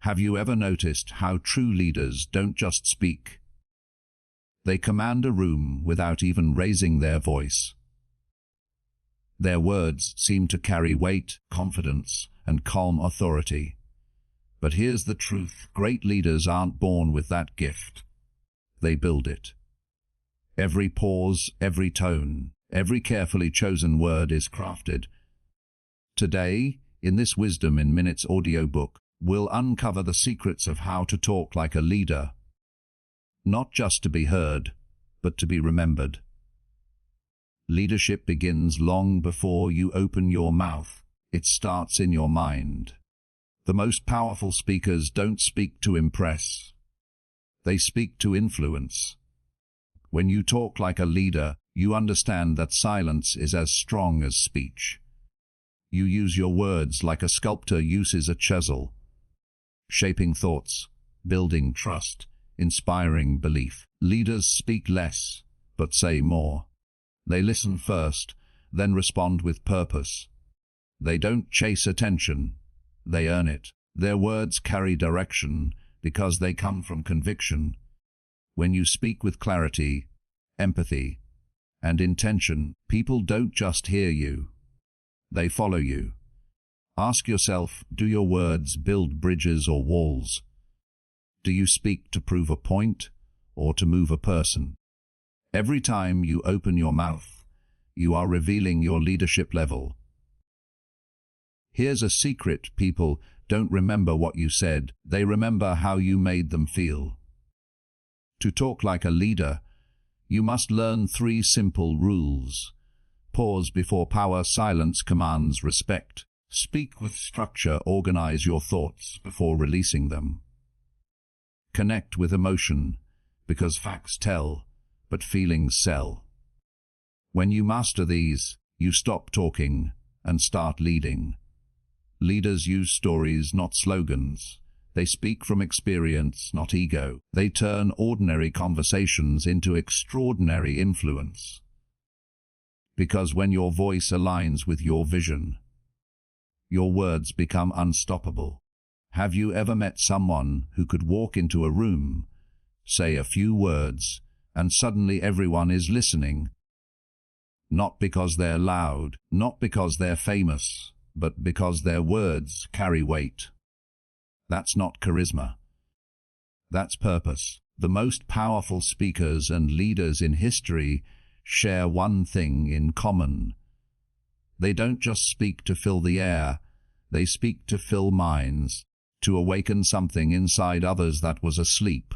Have you ever noticed how true leaders don't just speak? They command a room without even raising their voice. Their words seem to carry weight, confidence, and calm authority. But here's the truth: great leaders aren't born with that gift. They build it. Every pause, every tone, every carefully chosen word is crafted. Today, in this Wisdom in Minutes audiobook, we'll uncover the secrets of how to talk like a leader. Not just to be heard, but to be remembered. Leadership begins long before you open your mouth. It starts in your mind. The most powerful speakers don't speak to impress. They speak to influence. When you talk like a leader, you understand that silence is as strong as speech. You use your words like a sculptor uses a chisel, shaping thoughts, building trust, inspiring belief. Leaders speak less, but say more. They listen first, then respond with purpose. They don't chase attention, they earn it. Their words carry direction because they come from conviction. When you speak with clarity, empathy, and intention, people don't just hear you, they follow you. Ask yourself, do your words build bridges or walls? Do you speak to prove a point or to move a person? Every time you open your mouth, you are revealing your leadership level. Here's a secret: people don't remember what you said, they remember how you made them feel. To talk like a leader, you must learn 3 simple rules. Pause before power, silence commands respect. Speak with structure, organize your thoughts before releasing them. Connect with emotion, because facts tell, but feelings sell. When you master these, you stop talking and start leading. Leaders use stories, not slogans. They speak from experience, not ego. They turn ordinary conversations into extraordinary influence. Because when your voice aligns with your vision, your words become unstoppable. Have you ever met someone who could walk into a room, say a few words, and suddenly everyone is listening? Not because they're loud, not because they're famous, but because their words carry weight. That's not charisma. That's purpose. The most powerful speakers and leaders in history share one thing in common. They don't just speak to fill the air, they speak to fill minds, to awaken something inside others that was asleep.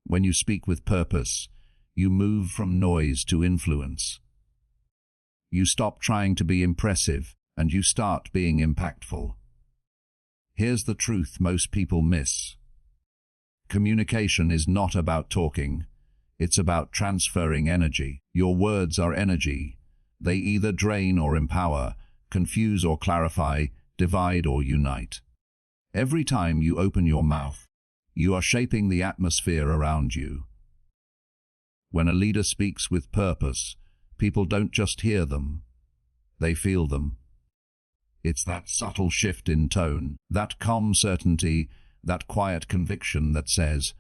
When you speak with purpose, you move from noise to influence. You stop trying to be impressive, and you start being impactful. Here's the truth most people miss. Communication is not about talking. It's about transferring energy. Your words are energy. They either drain or empower, confuse or clarify, divide or unite. Every time you open your mouth, you are shaping the atmosphere around you. When a leader speaks with purpose, people don't just hear them, they feel them. It's that subtle shift in tone, that calm certainty, that quiet conviction that says,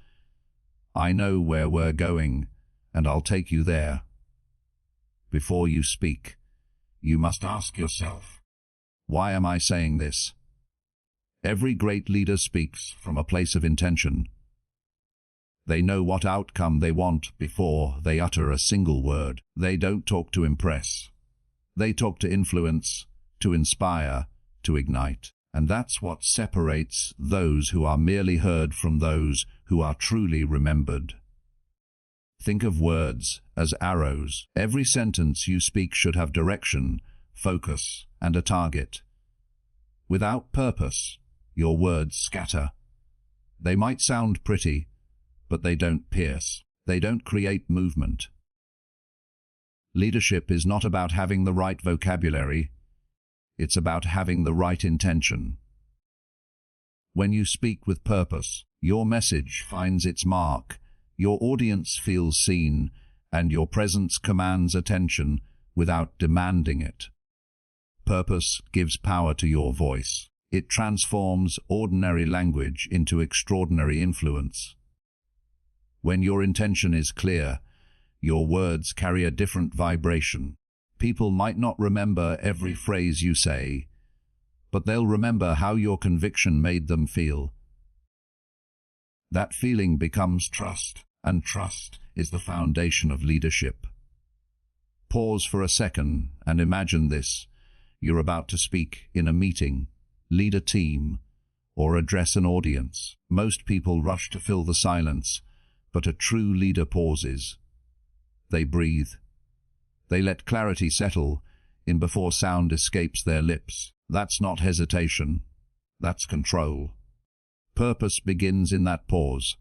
I know where we're going, and I'll take you there. Before you speak, you must ask yourself, why am I saying this? Every great leader speaks from a place of intention. They know what outcome they want before they utter a single word. They don't talk to impress. They talk to influence, to inspire, to ignite. And that's what separates those who are merely heard from those who are truly remembered. Think of words as arrows. Every sentence you speak should have direction, focus, and a target. Without purpose, your words scatter. They might sound pretty, but they don't pierce. They don't create movement. Leadership is not about having the right vocabulary. It's about having the right intention. When you speak with purpose, your message finds its mark, your audience feels seen, and your presence commands attention without demanding it. Purpose gives power to your voice. It transforms ordinary language into extraordinary influence. When your intention is clear, your words carry a different vibration. People might not remember every phrase you say, but they'll remember how your conviction made them feel. That feeling becomes trust, and trust is the foundation of leadership. Pause for a second and imagine this. You're about to speak in a meeting, lead a team, or address an audience. Most people rush to fill the silence, but a true leader pauses. They breathe. They let clarity settle in before sound escapes their lips. That's not hesitation. That's control. Purpose begins in that pause.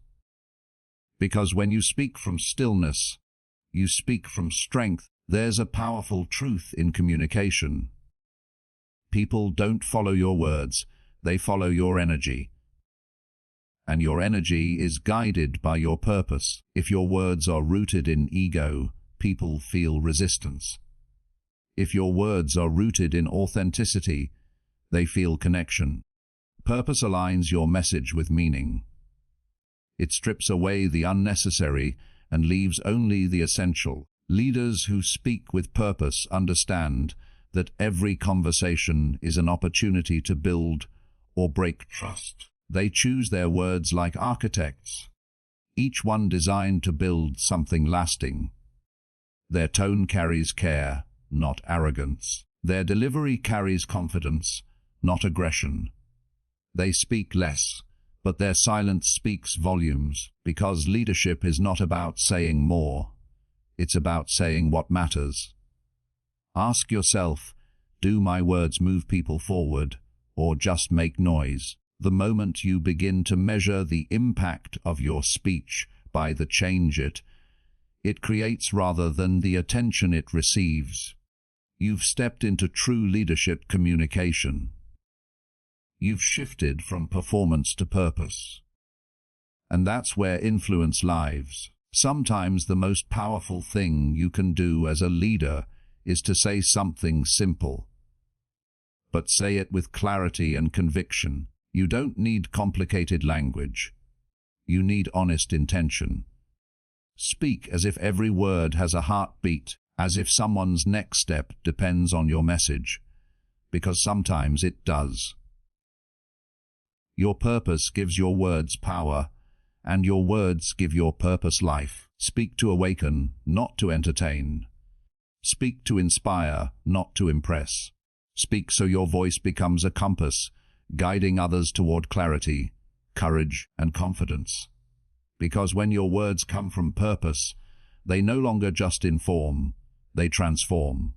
Because when you speak from stillness, you speak from strength. There's a powerful truth in communication. People don't follow your words, they follow your energy. And your energy is guided by your purpose. If your words are rooted in ego, people feel resistance. If your words are rooted in authenticity, they feel connection. Purpose aligns your message with meaning. It strips away the unnecessary and leaves only the essential. Leaders who speak with purpose understand that every conversation is an opportunity to build or break trust. They choose their words like architects, each one designed to build something lasting. Their tone carries care, not arrogance. Their delivery carries confidence, not aggression. They speak less, but their silence speaks volumes, because leadership is not about saying more. It's about saying what matters. Ask yourself, do my words move people forward, or just make noise? The moment you begin to measure the impact of your speech by the change it creates rather than the attention it receives, you've stepped into true leadership communication. You've shifted from performance to purpose. And that's where influence lives. Sometimes the most powerful thing you can do as a leader is to say something simple. But say it with clarity and conviction. You don't need complicated language. You need honest intention. Speak as if every word has a heartbeat, as if someone's next step depends on your message, because sometimes it does. Your purpose gives your words power, and your words give your purpose life. Speak to awaken, not to entertain. Speak to inspire, not to impress. Speak so your voice becomes a compass, guiding others toward clarity, courage, and confidence. Because when your words come from purpose, they no longer just inform, they transform.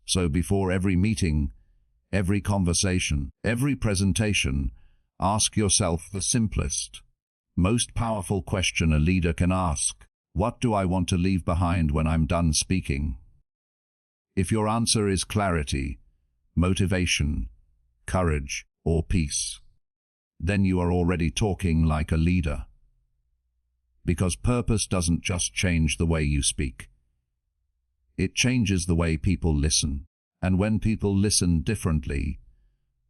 So before every meeting, every conversation, every presentation, ask yourself the simplest, most powerful question a leader can ask. What do I want to leave behind when I'm done speaking? If your answer is clarity, motivation, courage, or peace, then you are already talking like a leader. Because purpose doesn't just change the way you speak. It changes the way people listen. And when people listen differently,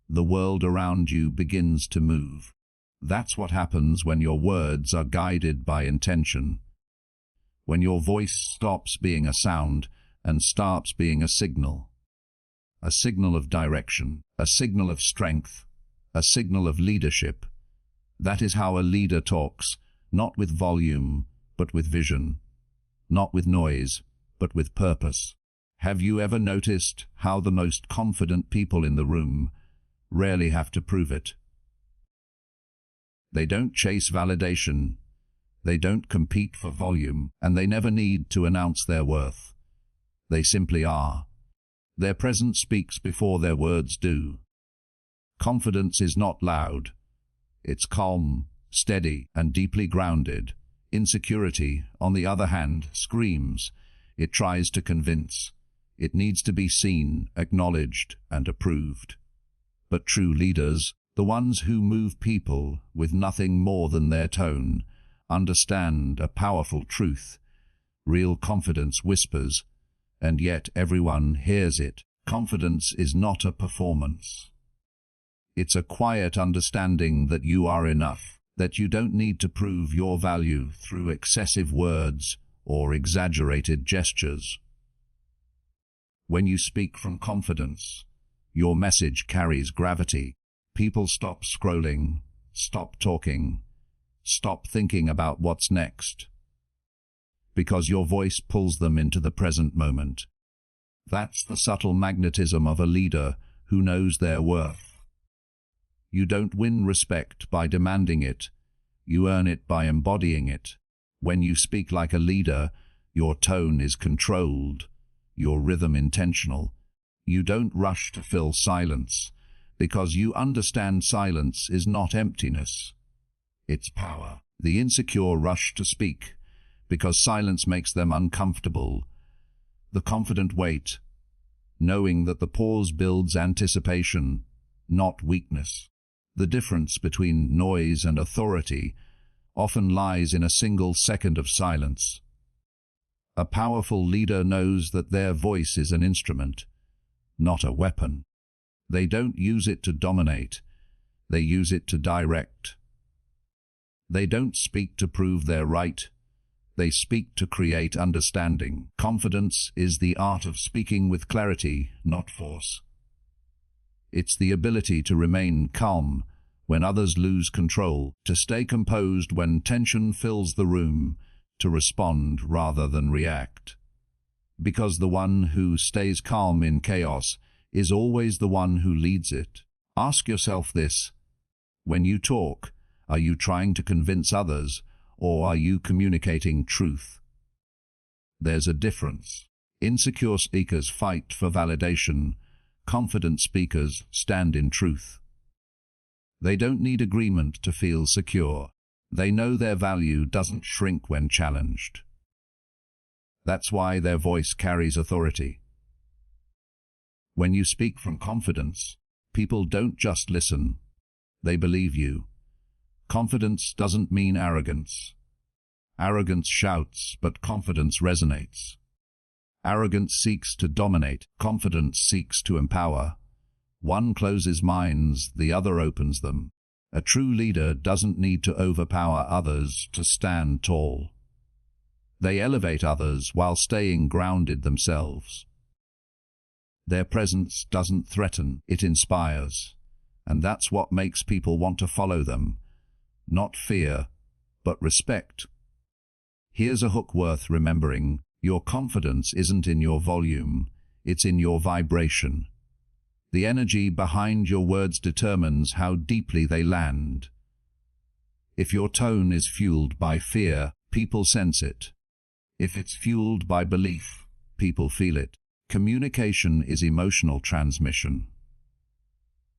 the world around you begins to move. That's what happens when your words are guided by intention. When your voice stops being a sound and starts being a signal of direction, a signal of strength, a signal of leadership. That is how a leader talks, not with volume, but with vision, not with noise, but with purpose. Have you ever noticed how the most confident people in the room rarely have to prove it? They don't chase validation, they don't compete for volume, and they never need to announce their worth. They simply are. Their presence speaks before their words do. Confidence is not loud. It's calm, steady, and deeply grounded. Insecurity, on the other hand, screams. It tries to convince. It needs to be seen, acknowledged, and approved. But true leaders, the ones who move people with nothing more than their tone, understand a powerful truth. Real confidence whispers, and yet everyone hears it. Confidence is not a performance. It's a quiet understanding that you are enough, that you don't need to prove your value through excessive words or exaggerated gestures. When you speak from confidence, your message carries gravity. People stop scrolling, stop talking, stop thinking about what's next, because your voice pulls them into the present moment. That's the subtle magnetism of a leader who knows their worth. You don't win respect by demanding it, you earn it by embodying it. When you speak like a leader, your tone is controlled, your rhythm intentional. You don't rush to fill silence, because you understand silence is not emptiness, it's power. The insecure rush to speak, because silence makes them uncomfortable. The confident wait, knowing that the pause builds anticipation, not weakness. The difference between noise and authority often lies in a single second of silence. A powerful leader knows that their voice is an instrument, not a weapon. They don't use it to dominate, they use it to direct. They don't speak to prove they're right, they speak to create understanding. Confidence is the art of speaking with clarity, not force. It's the ability to remain calm when others lose control, to stay composed when tension fills the room, to respond rather than react. Because the one who stays calm in chaos is always the one who leads it. Ask yourself this: when you talk, are you trying to convince others, or are you communicating truth? There's a difference. Insecure speakers fight for validation. Confident speakers stand in truth. They don't need agreement to feel secure. They know their value doesn't shrink when challenged. That's why their voice carries authority. When you speak from confidence, people don't just listen, they believe you. Confidence doesn't mean arrogance. Arrogance shouts, but confidence resonates. Arrogance seeks to dominate, confidence seeks to empower. One closes minds, the other opens them. A true leader doesn't need to overpower others to stand tall. They elevate others while staying grounded themselves. Their presence doesn't threaten, it inspires. And that's what makes people want to follow them. Not fear, but respect. Here's a hook worth remembering. Your confidence isn't in your volume, it's in your vibration. The energy behind your words determines how deeply they land. If your tone is fueled by fear, people sense it. If it's fueled by belief, people feel it. Communication is emotional transmission.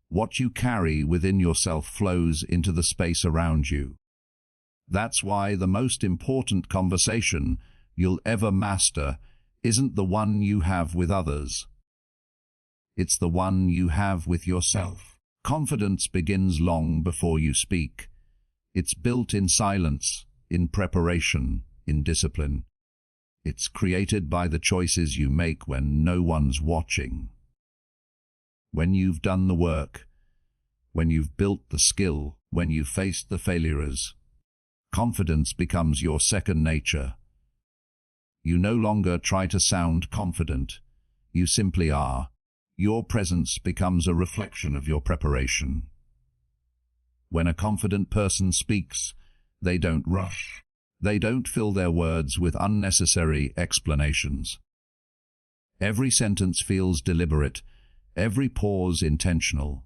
What you carry within yourself flows into the space around you. That's why the most important conversation you'll ever master isn't the one you have with others. It's the one you have with yourself. Confidence begins long before you speak. It's built in silence, in preparation, in discipline. It's created by the choices you make when no one's watching. When you've done the work, when you've built the skill, when you've faced the failures, confidence becomes your second nature. You no longer try to sound confident, you simply are. Your presence becomes a reflection of your preparation. When a confident person speaks, they don't rush. They don't fill their words with unnecessary explanations. Every sentence feels deliberate, every pause intentional.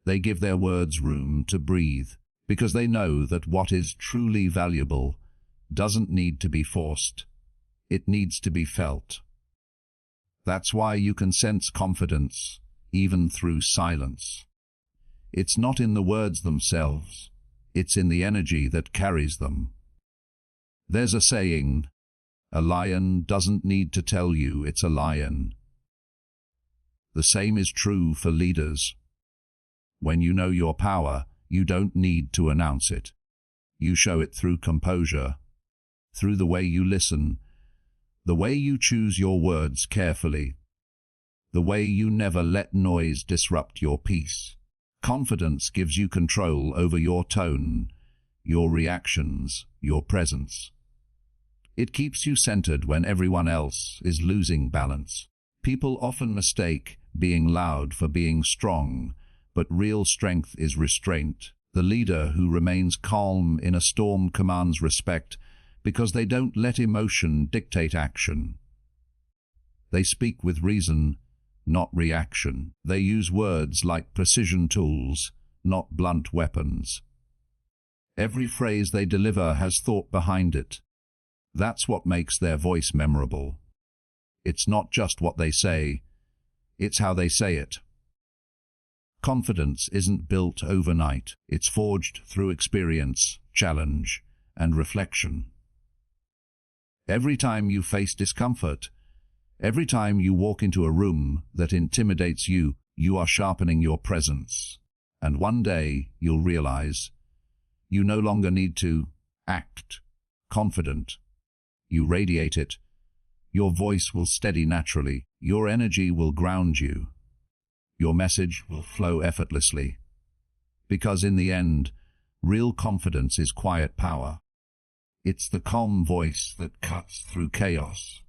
They give their words room to breathe, because they know that what is truly valuable doesn't need to be forced. It needs to be felt. That's why you can sense confidence, even through silence. It's not in the words themselves, it's in the energy that carries them. There's a saying, a lion doesn't need to tell you it's a lion. The same is true for leaders. When you know your power, you don't need to announce it. You show it through composure, through the way you listen, the way you choose your words carefully, the way you never let noise disrupt your peace. Confidence gives you control over your tone, your reactions, your presence. It keeps you centered when everyone else is losing balance. People often mistake being loud for being strong, but real strength is restraint. The leader who remains calm in a storm commands respect because they don't let emotion dictate action. They speak with reason, not reaction. They use words like precision tools, not blunt weapons. Every phrase they deliver has thought behind it. That's what makes their voice memorable. It's not just what they say, it's how they say it. Confidence isn't built overnight. It's forged through experience, challenge, and reflection. Every time you face discomfort, every time you walk into a room that intimidates you, you are sharpening your presence. And one day you'll realize you no longer need to act confident. You radiate it. Your voice will steady naturally. Your energy will ground you. Your message will flow effortlessly. Because in the end, real confidence is quiet power. It's the calm voice that cuts through chaos.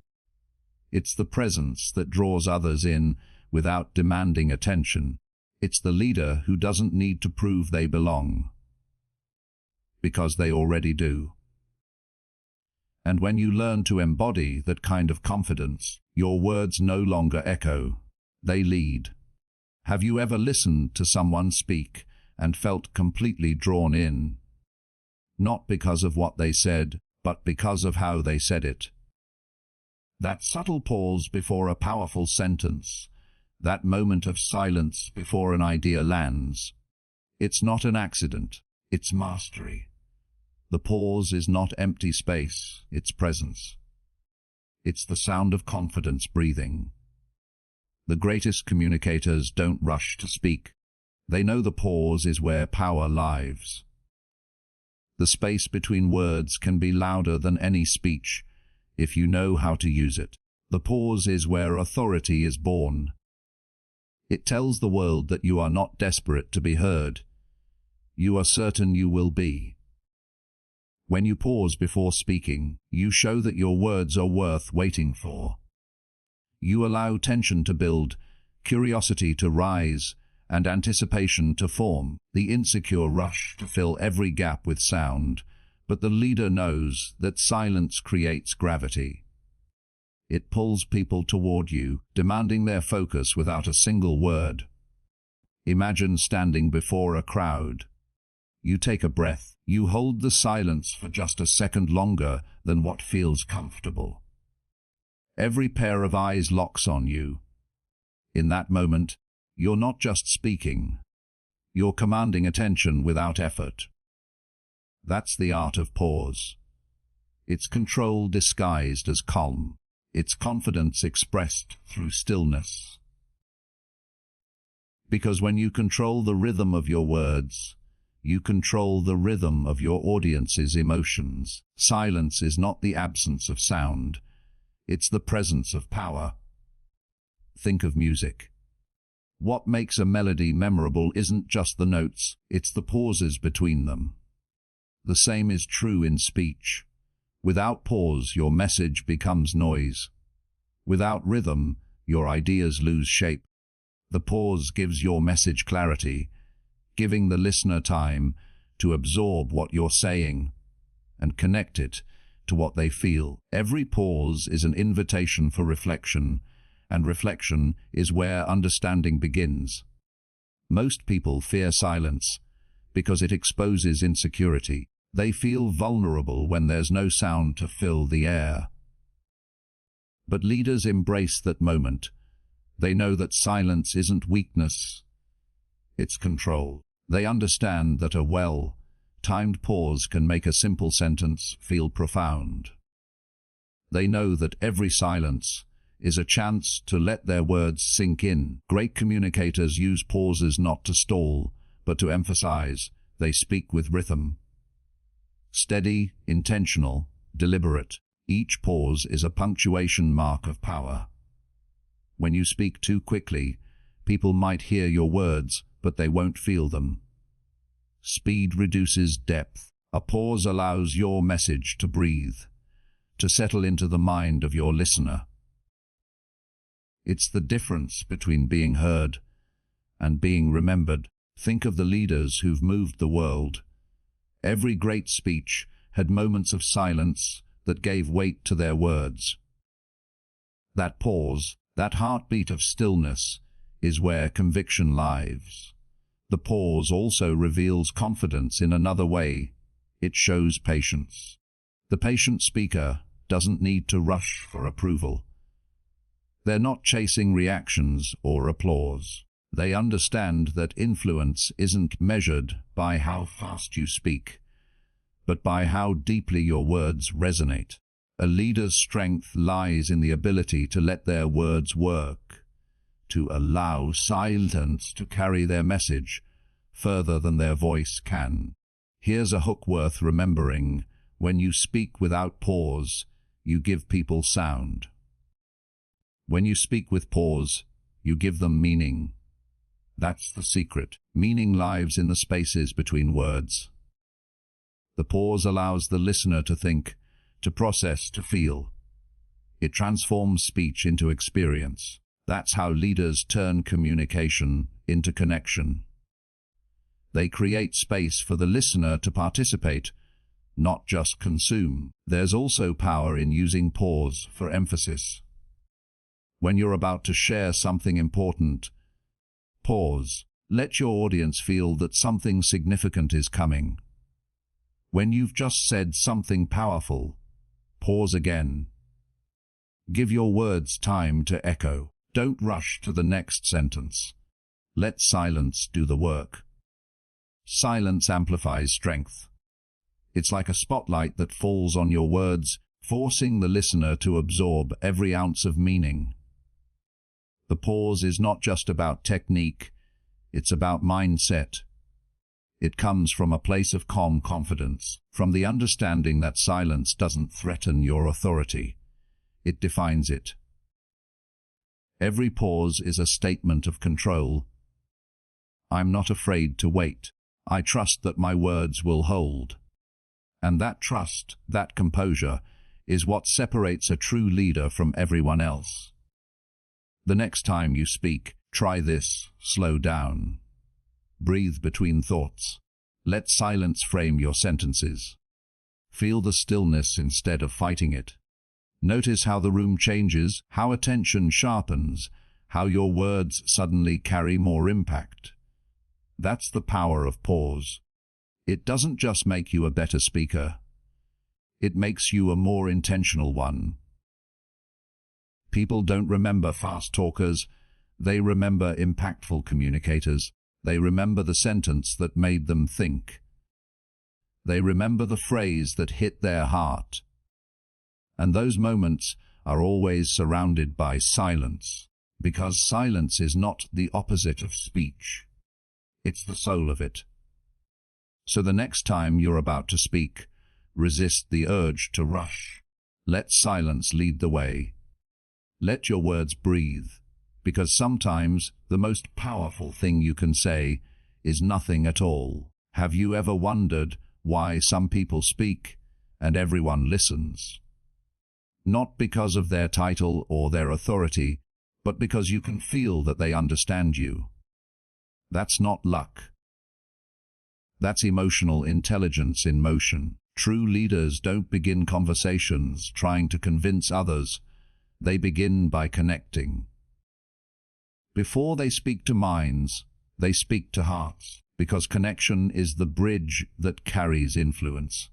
It's the presence that draws others in without demanding attention. It's the leader who doesn't need to prove they belong, because they already do. And when you learn to embody that kind of confidence, your words no longer echo, they lead. Have you ever listened to someone speak and felt completely drawn in? Not because of what they said, but because of how they said it. That subtle pause before a powerful sentence, that moment of silence before an idea lands. It's not an accident, it's mastery. The pause is not empty space, it's presence. It's the sound of confidence breathing. The greatest communicators don't rush to speak. They know the pause is where power lives. The space between words can be louder than any speech if you know how to use it. The pause is where authority is born. It tells the world that you are not desperate to be heard. You are certain you will be. When you pause before speaking, you show that your words are worth waiting for. You allow tension to build, curiosity to rise, and anticipation to form. The insecure rush to fill every gap with sound, but the leader knows that silence creates gravity. It pulls people toward you, demanding their focus without a single word. Imagine standing before a crowd. You take a breath. You hold the silence for just a second longer than what feels comfortable. Every pair of eyes locks on you. In that moment, you're not just speaking. You're commanding attention without effort. That's the art of pause. It's control disguised as calm. It's confidence expressed through stillness. Because when you control the rhythm of your words, you control the rhythm of your audience's emotions. Silence is not the absence of sound. It's the presence of power. Think of music. What makes a melody memorable isn't just the notes, it's the pauses between them. The same is true in speech. Without pause, your message becomes noise. Without rhythm, your ideas lose shape. The pause gives your message clarity, giving the listener time to absorb what you're saying and connect it to what they feel. Every pause is an invitation for reflection, and reflection is where understanding begins. Most people fear silence because it exposes insecurity. They feel vulnerable when there's no sound to fill the air. But leaders embrace that moment. They know that silence isn't weakness, it's control. They understand that a well-timed pause can make a simple sentence feel profound. They know that every silence is a chance to let their words sink in. Great communicators use pauses not to stall, but to emphasize. They speak with rhythm. Steady, intentional, deliberate. Each pause is a punctuation mark of power. When you speak too quickly, people might hear your words, but they won't feel them. Speed reduces depth. A pause allows your message to breathe, to settle into the mind of your listener. It's the difference between being heard and being remembered. Think of the leaders who've moved the world. Every great speech had moments of silence that gave weight to their words. That pause, that heartbeat of stillness, is where conviction lies. The pause also reveals confidence in another way. It shows patience. The patient speaker doesn't need to rush for approval. They're not chasing reactions or applause. They understand that influence isn't measured by how fast you speak, but by how deeply your words resonate. A leader's strength lies in the ability to let their words work, to allow silence to carry their message further than their voice can. Here's a hook worth remembering. When you speak without pause, you give people sound. When you speak with pause, you give them meaning. That's the secret. Meaning lives in the spaces between words. The pause allows the listener to think, to process, to feel. It transforms speech into experience. That's how leaders turn communication into connection. They create space for the listener to participate, not just consume. There's also power in using pause for emphasis. When you're about to share something important, pause. Let your audience feel that something significant is coming. When you've just said something powerful, pause again. Give your words time to echo. Don't rush to the next sentence. Let silence do the work. Silence amplifies strength. It's like a spotlight that falls on your words, forcing the listener to absorb every ounce of meaning. The pause is not just about technique, it's about mindset. It comes from a place of calm confidence, from the understanding that silence doesn't threaten your authority. It defines it. Every pause is a statement of control. I'm not afraid to wait. I trust that my words will hold. And that trust, that composure, is what separates a true leader from everyone else. The next time you speak, try this. Slow down. Breathe between thoughts. Let silence frame your sentences. Feel the stillness instead of fighting it. Notice how the room changes, how attention sharpens, how your words suddenly carry more impact. That's the power of pause. It doesn't just make you a better speaker. It makes you a more intentional one. People don't remember fast talkers. They remember impactful communicators. They remember the sentence that made them think. They remember the phrase that hit their heart. And those moments are always surrounded by silence, because silence is not the opposite of speech. It's the soul of it. So the next time you're about to speak, resist the urge to rush. Let silence lead the way. Let your words breathe, because sometimes the most powerful thing you can say is nothing at all. Have you ever wondered why some people speak and everyone listens? Not because of their title or their authority, but because you can feel that they understand you. That's not luck. That's emotional intelligence in motion. True leaders don't begin conversations trying to convince others. They begin by connecting. Before they speak to minds, they speak to hearts, because connection is the bridge that carries influence.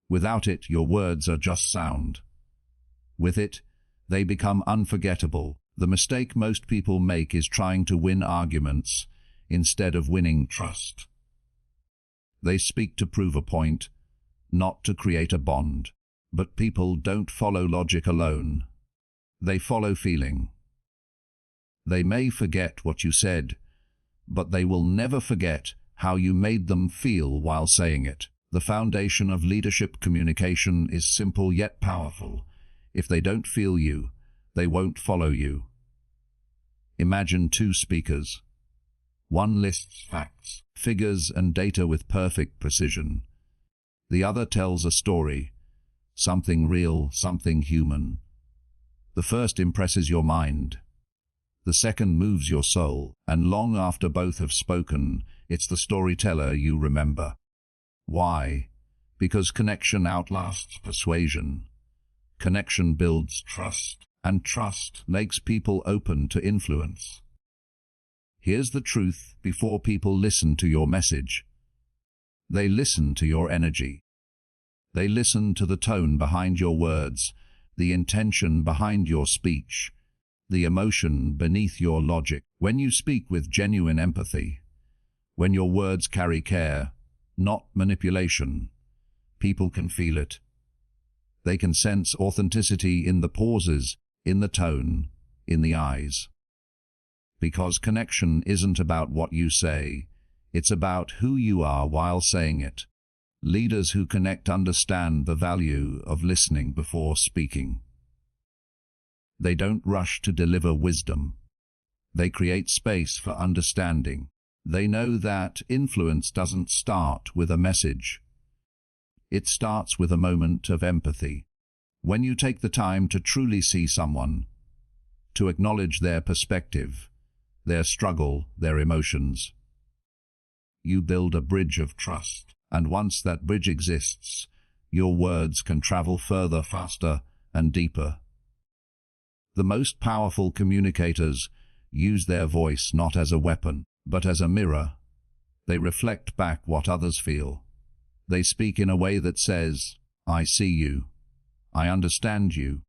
Without it, your words are just sound. With it, they become unforgettable. The mistake most people make is trying to win arguments instead of winning trust. They speak to prove a point, not to create a bond. But people don't follow logic alone. They follow feeling. They may forget what you said, but they will never forget how you made them feel while saying it. The foundation of leadership communication is simple yet powerful. If they don't feel you, they won't follow you. Imagine two speakers. One lists facts, figures, and data with perfect precision. The other tells a story, something real, something human. The first impresses your mind. The second moves your soul, and long after both have spoken, it's the storyteller you remember. Why? Because connection outlasts persuasion. Connection builds trust, and trust makes people open to influence. Here's the truth before people listen to your message. They listen to your energy. They listen to the tone behind your words, the intention behind your speech, the emotion beneath your logic. When you speak with genuine empathy, when your words carry care, not manipulation, people can feel it. They can sense authenticity in the pauses, in the tone, in the eyes. Because connection isn't about what you say, it's about who you are while saying it. Leaders who connect understand the value of listening before speaking. They don't rush to deliver wisdom. They create space for understanding. They know that influence doesn't start with a message. It starts with a moment of empathy. When you take the time to truly see someone, to acknowledge their perspective, their struggle, their emotions, you build a bridge of trust. And once that bridge exists, your words can travel further, faster, and deeper. The most powerful communicators use their voice not as a weapon, but as a mirror. They reflect back what others feel. They speak in a way that says, "I see you. I understand you.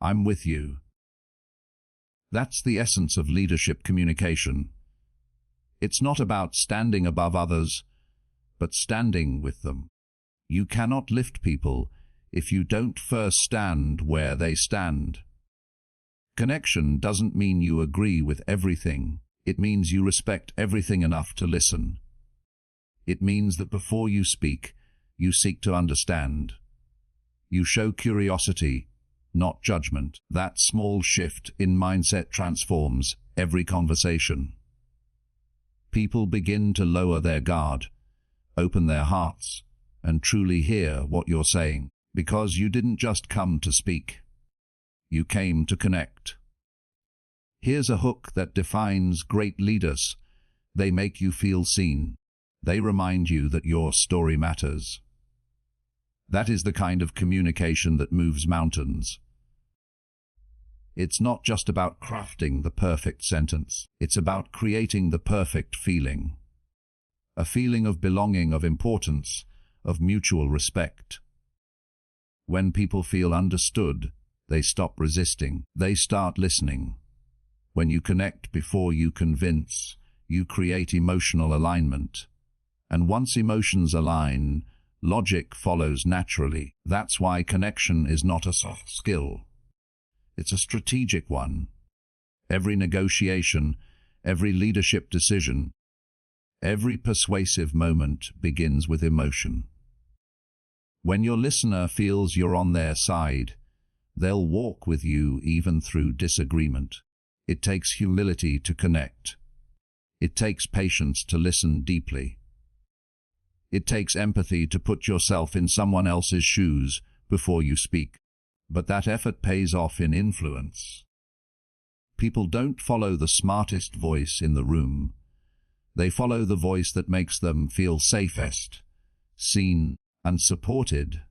I'm with you." That's the essence of leadership communication. It's not about standing above others, but standing with them. You cannot lift people if you don't first stand where they stand. Connection doesn't mean you agree with everything. It means you respect everything enough to listen. It means that before you speak, you seek to understand. You show curiosity, not judgment. That small shift in mindset transforms every conversation. People begin to lower their guard, open their hearts, and truly hear what you're saying, because you didn't just come to speak. You came to connect. Here's a hook that defines great leaders. They make you feel seen. They remind you that your story matters. That is the kind of communication that moves mountains. It's not just about crafting the perfect sentence. It's about creating the perfect feeling. A feeling of belonging, of importance, of mutual respect. When people feel understood, they stop resisting. They start listening. When you connect before you convince, you create emotional alignment. And once emotions align, logic follows naturally. That's why connection is not a soft skill. It's a strategic one. Every negotiation, every leadership decision, every persuasive moment begins with emotion. When your listener feels you're on their side, they'll walk with you even through disagreement. It takes humility to connect. It takes patience to listen deeply. It takes empathy to put yourself in someone else's shoes before you speak. But that effort pays off in influence. People don't follow the smartest voice in the room. They follow the voice that makes them feel safest, seen, and supported.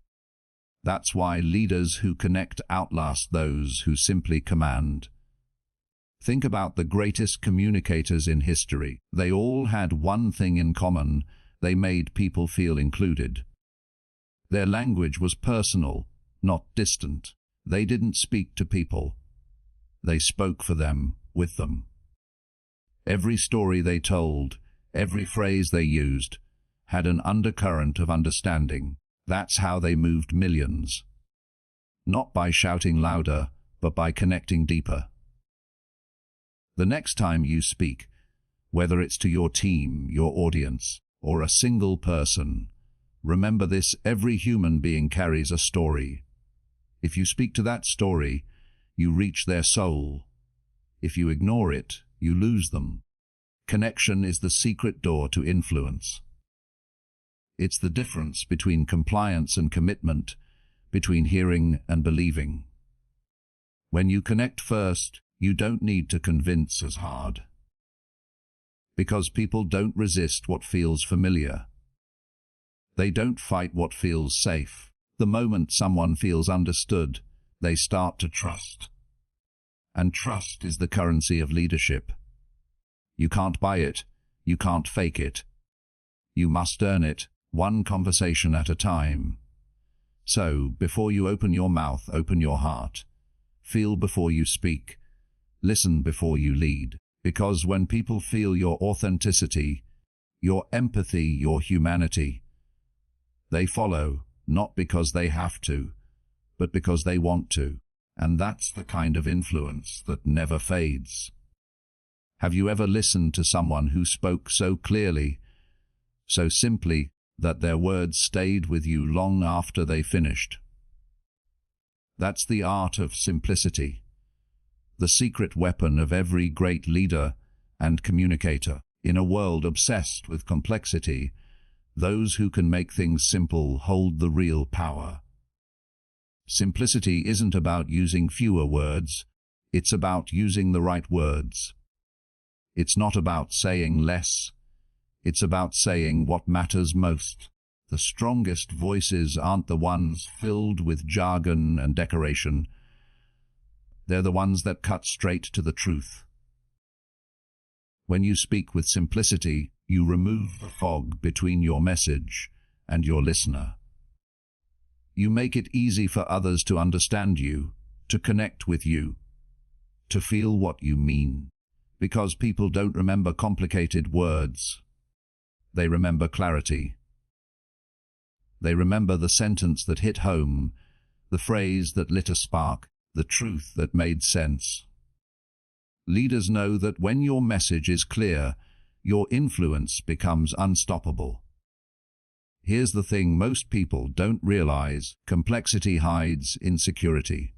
That's why leaders who connect outlast those who simply command. Think about the greatest communicators in history. They all had one thing in common. They made people feel included. Their language was personal, not distant. They didn't speak to people. They spoke for them, with them. Every story they told, every phrase they used, had an undercurrent of understanding. That's how they moved millions. Not by shouting louder, but by connecting deeper. The next time you speak, whether it's to your team, your audience, or a single person, remember this: every human being carries a story. If you speak to that story, you reach their soul. If you ignore it, you lose them. Connection is the secret door to influence. It's the difference between compliance and commitment, between hearing and believing. When you connect first, you don't need to convince as hard. Because people don't resist what feels familiar. They don't fight what feels safe. The moment someone feels understood, they start to trust. And trust is the currency of leadership. You can't buy it. You can't fake it. You must earn it, one conversation at a time. So, before you open your mouth, open your heart. Feel before you speak. Listen before you lead. Because when people feel your authenticity, your empathy, your humanity, they follow, not because they have to, but because they want to. And that's the kind of influence that never fades. Have you ever listened to someone who spoke so clearly, so simply, that their words stayed with you long after they finished? That's the art of simplicity, the secret weapon of every great leader and communicator. In a world obsessed with complexity, those who can make things simple hold the real power. Simplicity isn't about using fewer words, it's about using the right words. It's not about saying less, it's about saying what matters most. The strongest voices aren't the ones filled with jargon and decoration. They're the ones that cut straight to the truth. When you speak with simplicity, you remove the fog between your message and your listener. You make it easy for others to understand you, to connect with you, to feel what you mean. Because people don't remember complicated words. They remember clarity. They remember the sentence that hit home, the phrase that lit a spark, the truth that made sense. Leaders know that when your message is clear, your influence becomes unstoppable. Here's the thing most people don't realize: complexity hides insecurity.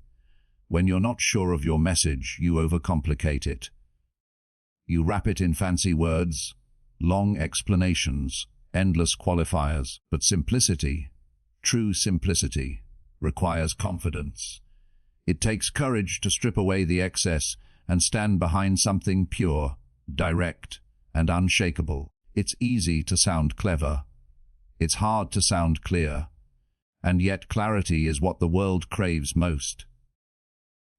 When you're not sure of your message, you overcomplicate it. You wrap it in fancy words, long explanations, endless qualifiers. But simplicity, true simplicity, requires confidence. It takes courage to strip away the excess and stand behind something pure, direct, and unshakable. It's easy to sound clever. It's hard to sound clear. And yet clarity is what the world craves most.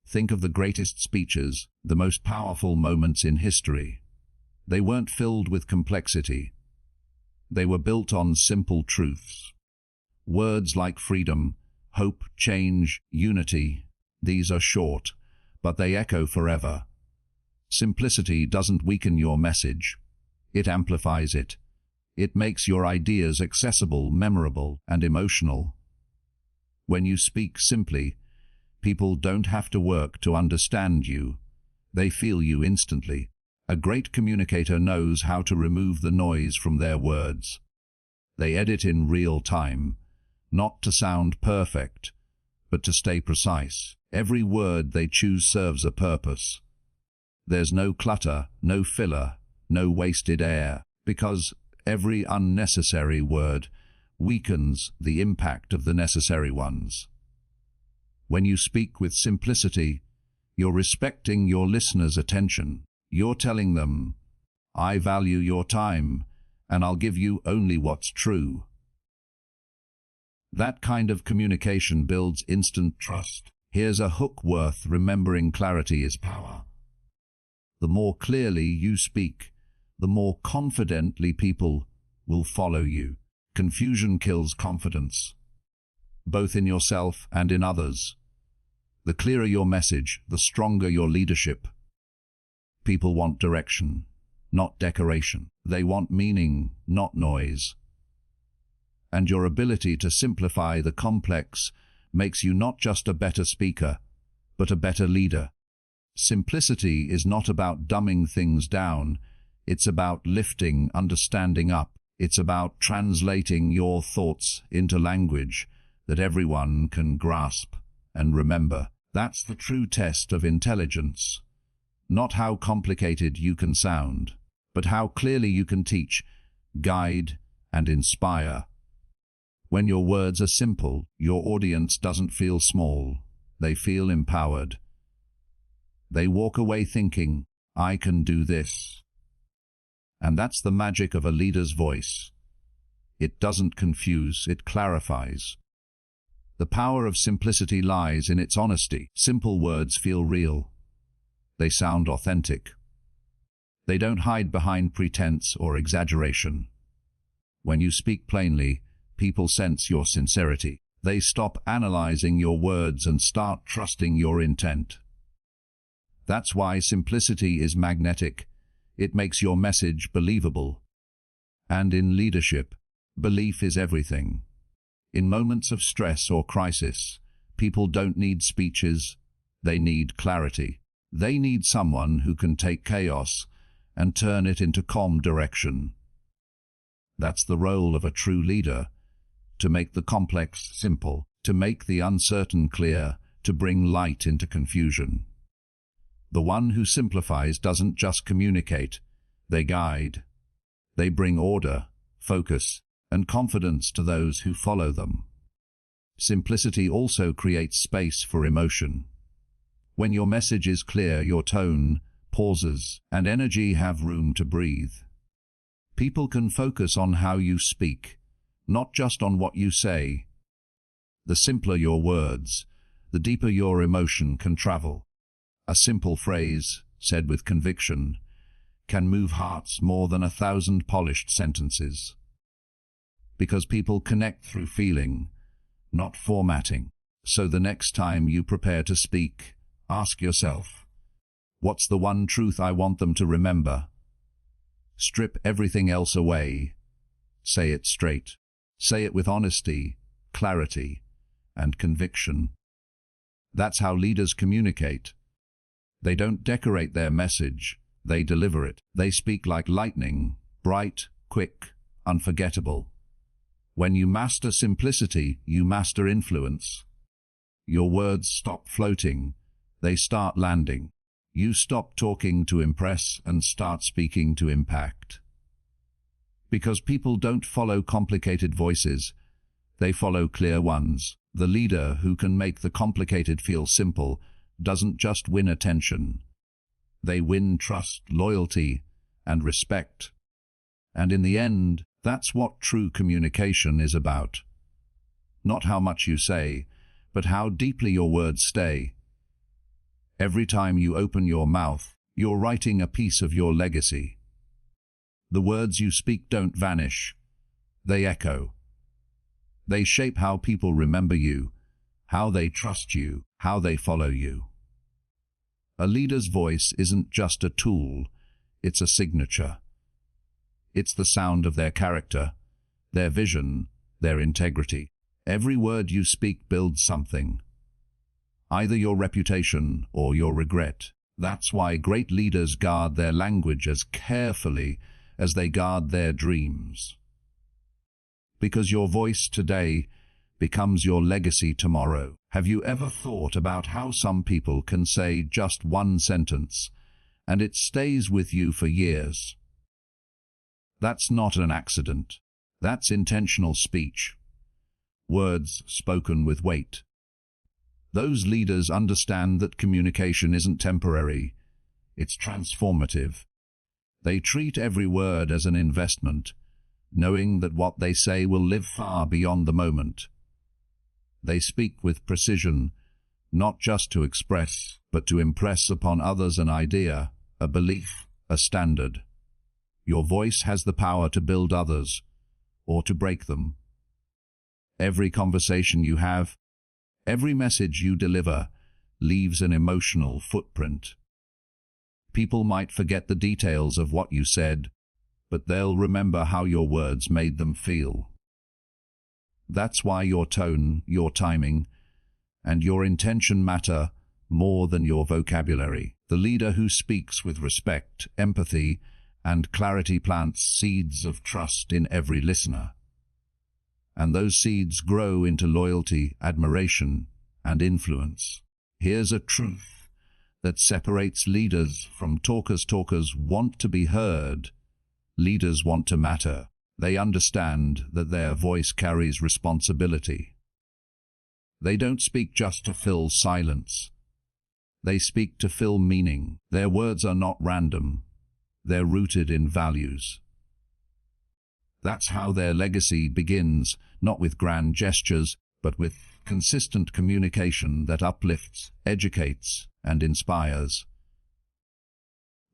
Think of the greatest speeches, the most powerful moments in history. They weren't filled with complexity. They were built on simple truths. Words like freedom, hope, change, unity, these are short, but they echo forever. Simplicity doesn't weaken your message. It amplifies it. It makes your ideas accessible, memorable, and emotional. When you speak simply, people don't have to work to understand you. They feel you instantly. A great communicator knows how to remove the noise from their words. They edit in real time, not to sound perfect, but to stay precise. Every word they choose serves a purpose. There's no clutter, no filler, no wasted air, because every unnecessary word weakens the impact of the necessary ones. When you speak with simplicity, you're respecting your listener's attention. You're telling them, I value your time, and I'll give you only what's true. That kind of communication builds instant trust. Here's a hook worth remembering: clarity is power. The more clearly you speak, the more confidently people will follow you. Confusion kills confidence, both in yourself and in others. The clearer your message, the stronger your leadership. People want direction, not decoration. They want meaning, not noise. And your ability to simplify the complex makes you not just a better speaker, but a better leader. Simplicity is not about dumbing things down. It's about lifting understanding up. It's about translating your thoughts into language that everyone can grasp and remember. That's the true test of intelligence. Not how complicated you can sound, but how clearly you can teach, guide, and inspire. When your words are simple, your audience doesn't feel small. They feel empowered. They walk away thinking, I can do this. And that's the magic of a leader's voice. It doesn't confuse, it clarifies. The power of simplicity lies in its honesty. Simple words feel real. They sound authentic. They don't hide behind pretense or exaggeration. When you speak plainly, people sense your sincerity. They stop analyzing your words and start trusting your intent. That's why simplicity is magnetic. It makes your message believable. And in leadership, belief is everything. In moments of stress or crisis, people don't need speeches, they need clarity. They need someone who can take chaos and turn it into calm direction. That's the role of a true leader, to make the complex simple, to make the uncertain clear, to bring light into confusion. The one who simplifies doesn't just communicate, they guide. They bring order, focus, and confidence to those who follow them. Simplicity also creates space for emotion. When your message is clear, your tone, pauses, and energy have room to breathe. People can focus on how you speak, not just on what you say. The simpler your words, the deeper your emotion can travel. A simple phrase, said with conviction, can move hearts more than 1,000 polished sentences. Because people connect through feeling, not formatting. So the next time you prepare to speak, ask yourself, what's the one truth I want them to remember? Strip everything else away. Say it straight. Say it with honesty, clarity, and conviction. That's how leaders communicate. They don't decorate their message, they deliver it. They speak like lightning, bright, quick, unforgettable. When you master simplicity, you master influence. Your words stop floating, they start landing. You stop talking to impress and start speaking to impact. Because people don't follow complicated voices, they follow clear ones. The leader who can make the complicated feel simple doesn't just win attention. They win trust, loyalty, and respect. And in the end, that's what true communication is about. Not how much you say, but how deeply your words stay. Every time you open your mouth, you're writing a piece of your legacy. The words you speak don't vanish. They echo. They shape how people remember you, how they trust you, how they follow you. A leader's voice isn't just a tool, it's a signature. It's the sound of their character, their vision, their integrity. Every word you speak builds something. Either your reputation or your regret. That's why great leaders guard their language as carefully as they guard their dreams. Because your voice today becomes your legacy tomorrow. Have you ever thought about how some people can say just one sentence and it stays with you for years? That's not an accident. That's intentional speech. Words spoken with weight. Those leaders understand that communication isn't temporary, it's transformative. They treat every word as an investment, knowing that what they say will live far beyond the moment. They speak with precision, not just to express, but to impress upon others an idea, a belief, a standard. Your voice has the power to build others, or to break them. Every conversation you have, every message you deliver, leaves an emotional footprint. People might forget the details of what you said, but they'll remember how your words made them feel. That's why your tone, your timing, and your intention matter more than your vocabulary. The leader who speaks with respect, empathy, and clarity plants seeds of trust in every listener. And those seeds grow into loyalty, admiration, and influence. Here's a truth that separates leaders from talkers. Talkers want to be heard, Leaders want to matter. They understand that their voice carries responsibility. They don't speak just to fill silence. They speak to fill meaning. Their words are not random. They're rooted in values. That's how their legacy begins, not with grand gestures, but with consistent communication that uplifts, educates, and inspires.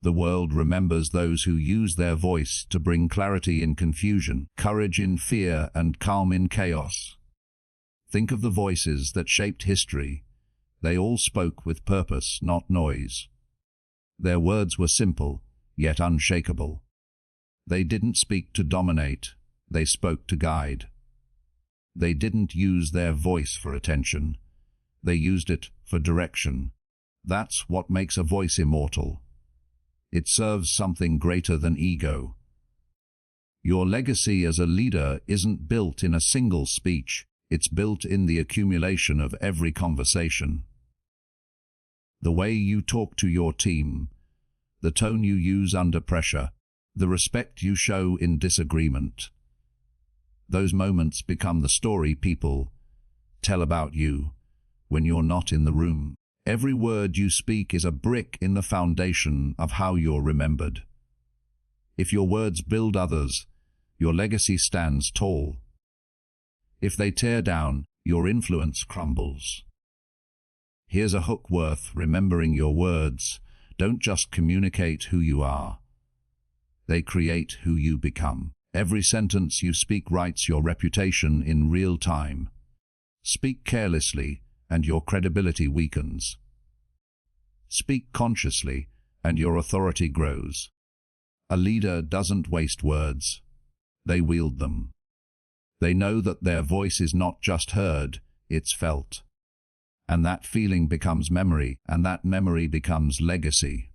The world remembers those who use their voice to bring clarity in confusion, courage in fear, and calm in chaos. Think of the voices that shaped history. They all spoke with purpose, not noise. Their words were simple, yet unshakable. They didn't speak to dominate, they spoke to guide. They didn't use their voice for attention. They used it for direction. That's what makes a voice immortal. It serves something greater than ego. Your legacy as a leader isn't built in a single speech. It's built in the accumulation of every conversation. The way you talk to your team, the tone you use under pressure, the respect you show in disagreement. Those moments become the story people tell about you when you're not in the room. Every word you speak is a brick in the foundation of how you're remembered. If your words build others, your legacy stands tall. If they tear down, your influence crumbles. Here's a hook worth remembering: your words don't just communicate who you are. They create who you become. Every sentence you speak writes your reputation in real time. Speak carelessly, and your credibility weakens. Speak consciously, and your authority grows. A leader doesn't waste words. They wield them. They know that their voice is not just heard, it's felt. And that feeling becomes memory, and that memory becomes legacy.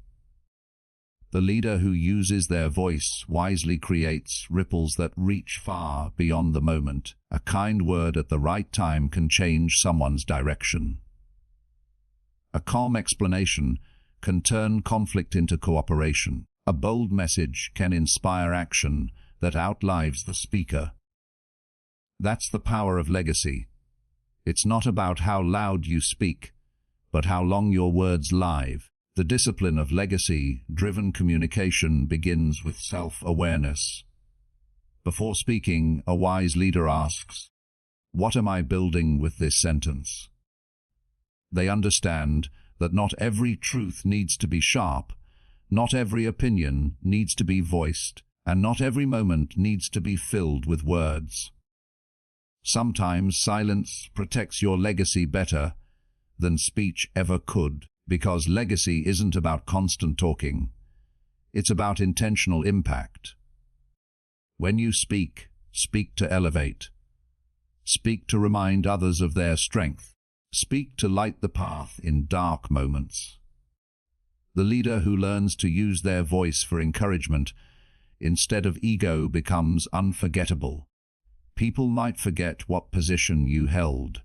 The leader who uses their voice wisely creates ripples that reach far beyond the moment. A kind word at the right time can change someone's direction. A calm explanation can turn conflict into cooperation. A bold message can inspire action that outlives the speaker. That's the power of legacy. It's not about how loud you speak, but how long your words live. The discipline of legacy-driven communication begins with self-awareness. Before speaking, a wise leader asks, "What am I building with this sentence?" They understand that not every truth needs to be sharp, not every opinion needs to be voiced, and not every moment needs to be filled with words. Sometimes silence protects your legacy better than speech ever could, because legacy isn't about constant talking. It's about intentional impact. When you speak, speak to elevate. Speak to remind others of their strength. Speak to light the path in dark moments. The leader who learns to use their voice for encouragement instead of ego becomes unforgettable. People might forget what position you held,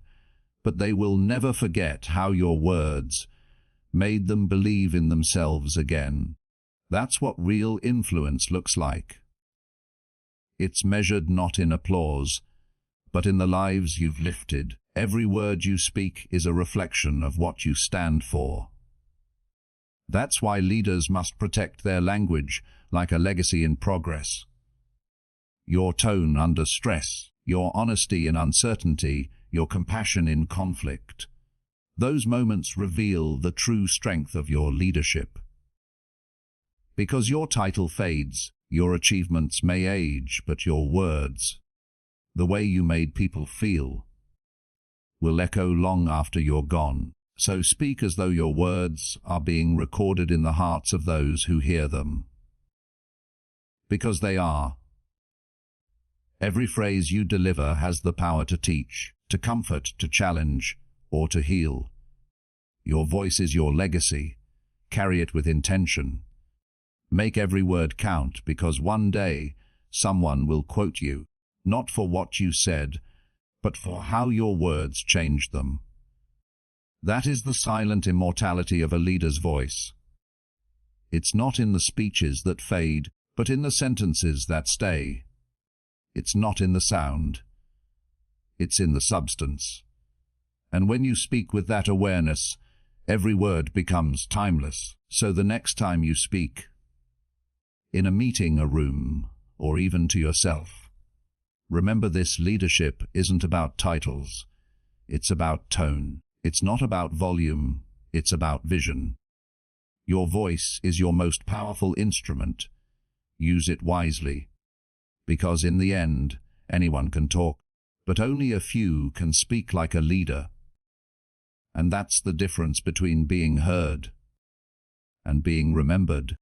but they will never forget how your words made them believe in themselves again. That's what real influence looks like. It's measured not in applause, but in the lives you've lifted. Every word you speak is a reflection of what you stand for. That's why leaders must protect their language like a legacy in progress. Your tone under stress, your honesty in uncertainty, your compassion in conflict. Those moments reveal the true strength of your leadership. Because your title fades, your achievements may age, but your words, the way you made people feel, will echo long after you're gone. So speak as though your words are being recorded in the hearts of those who hear them. Because they are. Every phrase you deliver has the power to teach, to comfort, to challenge, or to heal. Your voice is your legacy. Carry it with intention. Make every word count, because one day someone will quote you, not for what you said, but for how your words changed them. That is the silent immortality of a leader's voice. It's not in the speeches that fade but in the sentences that stay. It's not in the sound. It's in the substance. And when you speak with that awareness, every word becomes timeless. So the next time you speak, in a meeting, a room, or even to yourself, remember this: leadership isn't about titles. It's about tone. It's not about volume. It's about vision. Your voice is your most powerful instrument. Use it wisely. Because in the end, anyone can talk, but only a few can speak like a leader. And that's the difference between being heard and being remembered.